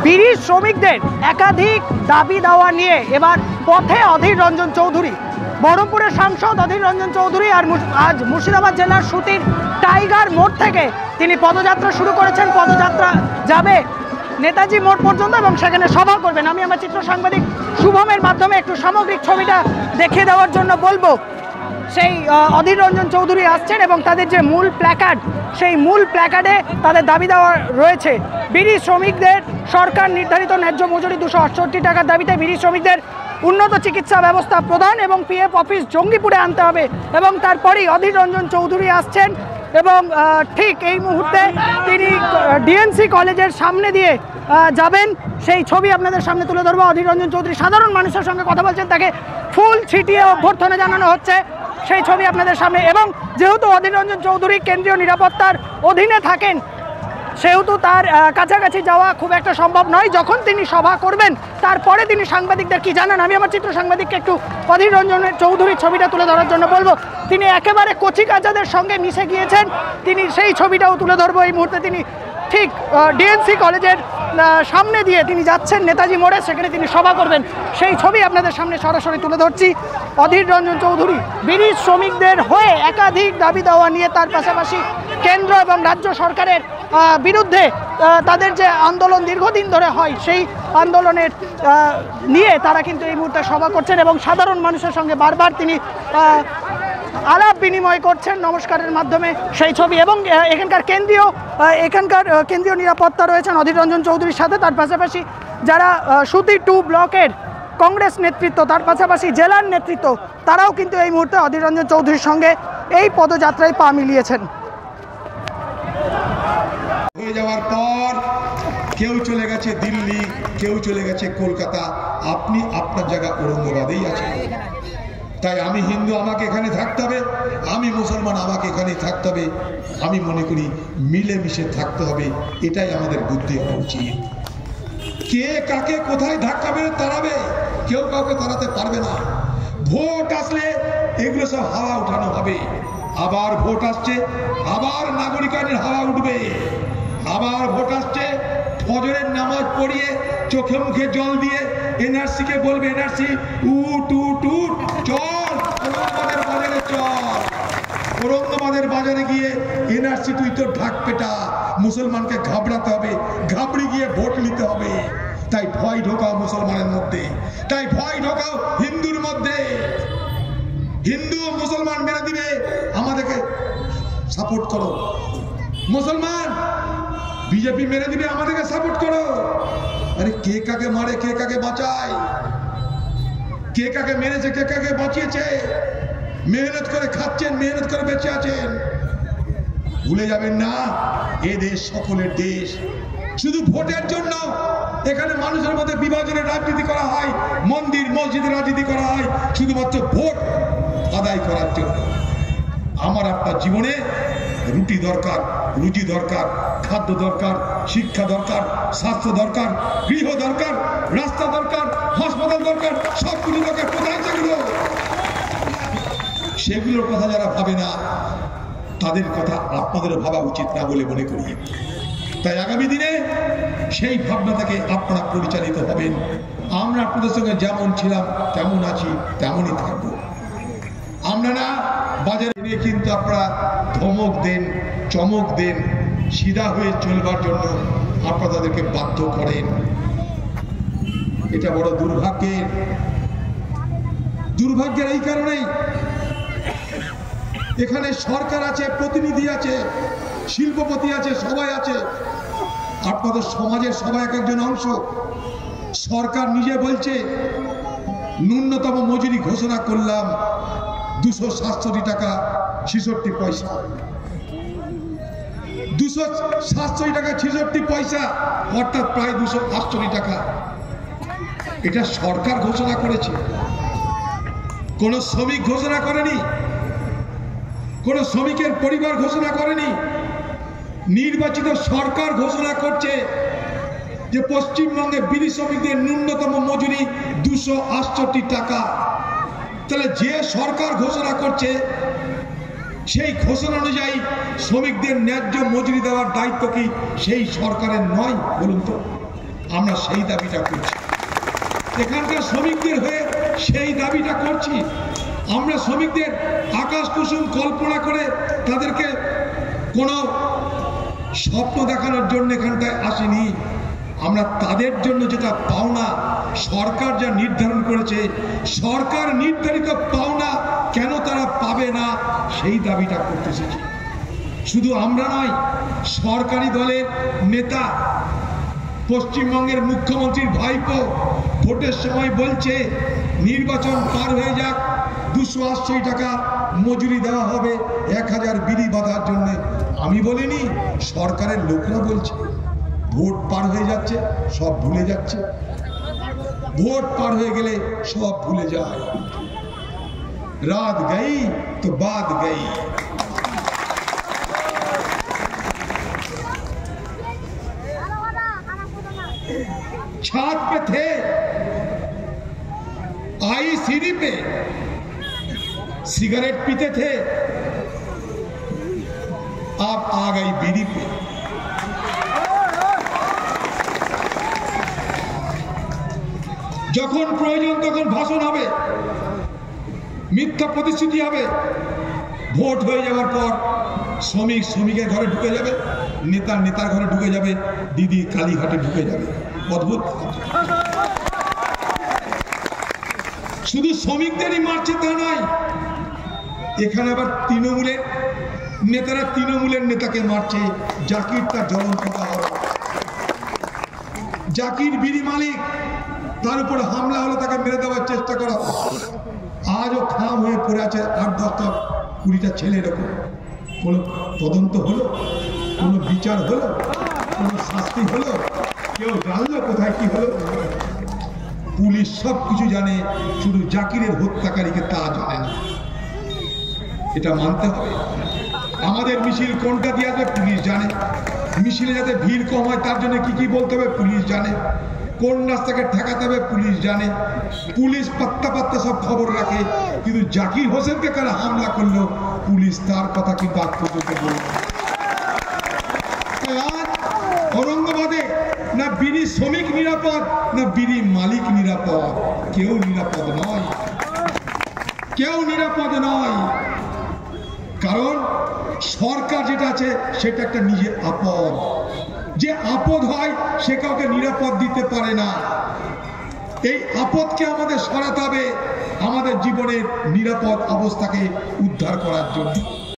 বিড়ি শ্রমিকদের একাধিক দাবি দাওয়া নিয়ে এবার পথে অধীর রঞ্জন চৌধুরী। বহরমপুরের সাংসদ অধীর রঞ্জন চৌধুরী আর আজ মুর্শিদাবাদ জেলার সুতির টাইগার মোড় থেকে তিনি পদযাত্রা শুরু করেছেন। পদযাত্রা যাবে নেতাজি মোড় পর্যন্ত এবং সেখানে সভা করবেন। আমি আমার চিত্র সাংবাদিক শুভমের মাধ্যমে একটু সামগ্রিক ছবিটা দেখিয়ে দেওয়ার জন্য বলবো। সেই অধীর রঞ্জন চৌধুরী আসছেন এবং তাদের যে মূল প্ল্যাকার্ড, সেই মূল প্ল্যাকার্ডে তাদের দাবি দেওয়া রয়েছে বিড়ি শ্রমিকদের সরকার নির্ধারিত ন্যায্য মজুরি 268 টাকার দাবিতে বিড়ি শ্রমিকদের উন্নত চিকিৎসা ব্যবস্থা প্রদান এবং পিএফ অফিস জঙ্গিপুরে আনতে হবে। এবং তারপরেই অধীর রঞ্জন চৌধুরী আসছেন এবং ঠিক এই মুহূর্তে তিনি ডিএনসি কলেজের সামনে দিয়ে যাবেন। সেই ছবি আপনাদের সামনে তুলে ধরবো। অধীর রঞ্জন চৌধুরী সাধারণ মানুষের সঙ্গে কথা বলছেন, তাকে ফুল ছিটিয়ে অভ্যর্থনা জানানো হচ্ছে, সেই ছবি আপনাদের সামনে। এবং যেহেতু অধীর রঞ্জন চৌধুরী কেন্দ্রীয় নিরাপত্তার অধীনে থাকেন, সেহেতু তার কাছাকাছি যাওয়া খুব একটা সম্ভব নয়। যখন তিনি সভা করবেন তারপরে তিনি সাংবাদিকদের কি জানান, আমি আমার চিত্র সাংবাদিককে একটু অধীর রঞ্জন চৌধুরীর ছবিটা তুলে ধরার জন্য বলবো। তিনি একেবারে কচি কাচাদের সঙ্গে মিশে গিয়েছেন, তিনি সেই ছবিটাও তুলে ধরবো এই মুহূর্তে। তিনি ঠিক ডিএনসি কলেজের সামনে দিয়ে তিনি যাচ্ছেন নেতাজি মোড়ে, সেখানে তিনি সভা করবেন। সেই ছবি আপনাদের সামনে সরাসরি তুলে ধরছি। অধীর রঞ্জন চৌধুরী বিড়ি শ্রমিকদের হয়ে একাধিক দাবি দেওয়া নিয়ে, তার পাশাপাশি কেন্দ্র এবং রাজ্য সরকারের বিরুদ্ধে তাদের যে আন্দোলন দীর্ঘদিন ধরে হয়, সেই আন্দোলনের নিয়ে তারা কিন্তু এই মুহূর্তে সভা করছেন এবং সাধারণ মানুষের সঙ্গে বারবার তিনি আলাপ বিনিময় করছেন নমস্কারের মাধ্যমে, সেই ছবি। এবং এখানকার কেন্দ্রীয় নিরাপত্তা রয়েছেন অধীর রঞ্জন চৌধুরীর সাথে, তার পাশাপাশি যারা সুতি 2 ব্লকের কংগ্রেস নেতৃত্ব, তার পাশাপাশি জেলার নেতৃত্ব, তারাও কিন্তু এই মুহূর্তে অধীর রঞ্জন চৌধুরীর সঙ্গে এই পদযাত্রায় পা মিলিয়েছেন। হয়ে যাওয়ার পর কেউ চলে গেছে দিল্লি, কেউ চলে গেছে কলকাতা, আপনি আপনার জায়গা ঔরঙ্গাবাদেই আছেন। তাই আমি হিন্দু, আমাকে এখানে থাকতে হবে, আমি মুসলমান, আমাকে এখানে থাকতে হবে। আমি মনে করি মিলেমিশে থাকতে হবে, এটাই আমাদের বুদ্ধি হওয়া উচিত। কে কাকে কোথায় ধাক্কা মেরে তাড়াবে, কেউ কাউকে তাড়াতে পারবে না। ভোট আসলে এগুলো সব হাওয়া উঠানো হবে। আবার ভোট আসছে, আবার নাগরিক আইনের হাওয়া উঠবে। আবার ভোট আসছে, ফজরের নামাজ পড়িয়ে চোখে মুখে জল দিয়ে এনআরসি কে বলবে, এনআরসি উঠ উঠ উঠ, চল ঔরঙ্গাবাদের বাজারে চল। ঔরঙ্গাবাদের বাজারে গিয়ে এনআরসি তুই তো ঢাক পেটা, মুসলমানকে ঘাবড়াতে হবে, ঘাবড়ে গিয়ে ভোট নিতে হবে। তাই ভয় ঢোকাও মুসলমানের মধ্যে, তাই ভয় ঢোকাও হিন্দুর মধ্যে। হিন্দু মুসলমান মেরে দিবে, আমাদেরকে সাপোর্ট করো। মুসলমান বিজেপি মেরে দিবে, আমাদেরকে সাপোর্ট করো। আরে কে কাকে মারে, কে কাকে বাঁচায়, কে কাকে মেরেছে, কে কাকে বাঁচিয়েছে, মেহনত করে খাচ্ছেন, মেহনত করে বেঁচে আছেন। ভুলে যাবেন না, এ দেশ সকলের দেশ। শুধু ভোটের জন্য এখানে মানুষের মধ্যে বিভাজনের রাজনীতি করা হয়, মন্দির মসজিদের রাজনীতি করা হয় শুধুমাত্র ভোট আদায় করার জন্য। আমার আপনার জীবনে রুটি দরকার, রুজি দরকার, খাদ্য দরকার, শিক্ষা দরকার, স্বাস্থ্য দরকার, গৃহ দরকার, রাস্তা দরকার, হাসপাতাল দরকার, সবগুলো দরকার। কোথায় সেগুলো? সেগুলোর কথা যারা ভাবে না, তাদের কথা আপনাদেরও ভাবা উচিত না বলে মনে করি। তাই আগামী দিনে সেই ভাবনা থেকে আপনারা পরিচালিত হবেন। আমরা আপনাদের সঙ্গে যেমন ছিলাম তেমন আছি, তেমনই থাকবো। আমরা না বাজারে নিয়ে কিন্তু আপনারা ধমক দেন, চমক দেন, সিধা হয়ে চলবার জন্য আপনারা তাদেরকে বাধ্য করেন। এটা বড় দুর্ভাগ্যের। দুর্ভাগ্যের এই কারণেই এখানে সরকার আছে, প্রতিনিধি আছে, শিল্পপতি আছে, সবাই আছে। আপনাদের সমাজের সবাই এক একজন অংশ। সরকার নিজে বলছে ন্যূনতম মজুরি ঘোষণা করলাম 267 টাকা 66 পয়সা। 267 টাকা 66 পয়সা, অর্থাৎ প্রায় 268 টাকা। এটা সরকার ঘোষণা করেছে, কোন শ্রমিক ঘোষণা করেনি, কোন শ্রমিকের পরিবার ঘোষণা করেনি। নির্বাচিত সরকার ঘোষণা করছে যে পশ্চিমবঙ্গে বিড়ি শ্রমিকদের ন্যূনতম মজুরি 268 টাকা। তাহলে যে সরকার ঘোষণা করছে সেই ঘোষণা অনুযায়ী শ্রমিকদের ন্যায্য মজুরি দেওয়ার দায়িত্ব কি সেই সরকারের নয়? বলুন তো। আমরা সেই দাবিটা করছি, এখানকার শ্রমিকদের হয়ে সেই দাবিটা করছি। আমরা শ্রমিকদের আকাশ কুসুম কল্পনা করে তাদেরকে কোনো স্বপ্ন দেখানোর জন্য এখানটায় আসেনি। আমরা তাদের জন্য যেটা পাওনা সরকার যা নির্ধারণ করেছে, সরকার নির্ধারিত পাওনা কেন তারা পাবে না সেই দাবিটা করতে এসেছি। শুধু আমরা নয়, সরকারি দলের নেতা, পশ্চিমবঙ্গের মুখ্যমন্ত্রীর ভাইপো ভোটের সময় বলছে নির্বাচন পার হয়ে যাক, 280 টাকা মজুরি দেওয়া হবে 1000 বিড়ি বাঁধার জন্য। আমি বলিনি, সরকারের লোকরা বলছে। ভোট পার হয়ে যাচ্ছে, সব ভুলে যাচ্ছে। ভোট পার হয়ে গেলে সব ভুলে যায়। রাত গই তো বাত গই। छत पे थे, आई सीढ़ी पे सिगरेट पीते थे, अब आ गई बीड़ी पे। যখন প্রয়োজন তখন ভাষণ হবে, মিথ্যা প্রতিশ্রুতি হবে, ভোট হয়ে যাওয়ার পর শ্রমিক শ্রমিকের ঘরে ঢুকে যাবে, নেতা নেতার ঘরে ঢুকে যাবে, দিদি কালীঘাটে ঢুকে যাবে। অদ্ভুত। শুধু শ্রমিকদেরই মারছে তা নয়, এখানে আবার তৃণমূলের নেতারা তৃণমূলের নেতাকে মারছে। জাকির তার জ্বলন কথা হলো, জাকির বিড়ি মালিক, তার উপর হামলা হলো, তাকে মেরে দেওয়ার চেষ্টা করা। আজও খাম হয়ে পড়ে আছে 8-10টা 20টা ছেলের ওপর। কোনো তদন্ত হলো, কোনো বিচার হলো, কোনো শাস্তি হলো, কেউ জানলো কোথায় কি হলো? পুলিশ সব কিছু জানে, শুধু জাকিরের হত্যাকারীকে তা জানে না। এটা মানতে হবে। আমাদের মিছিল কোনটা দিয়ে আসবে পুলিশ জানে, মিছিলে যাতে ভিড় কম হয় তার জন্য কি কি বলতে হবে পুলিশ জানে, কোন রাস্তাকে ঠেকাতে হবে পুলিশ জানে। পুলিশ পাত্তা পাত্তা সব খবর রাখে, কিন্তু জাকির হোসেনকে কারা হামলা করলো পুলিশ তার কথা কিন্তু আজ পর্যন্ত বলবে। আজ ঔরঙ্গাবাদে না বিড়ি শ্রমিক নিরাপদ, না বিড়ি মালিক নিরাপদ। কেউ নিরাপদ নয়, কেউ নিরাপদ নয়। কারণ সরকার যেটা আছে সেটা একটা নিজে আপদ। যে আপদ হয় সে কাউকে নিরাপদ দিতে পারে না। এই আপদকে আমাদের সরাতে হবে আমাদের জীবনের নিরাপদ অবস্থাকে উদ্ধার করার জন্য।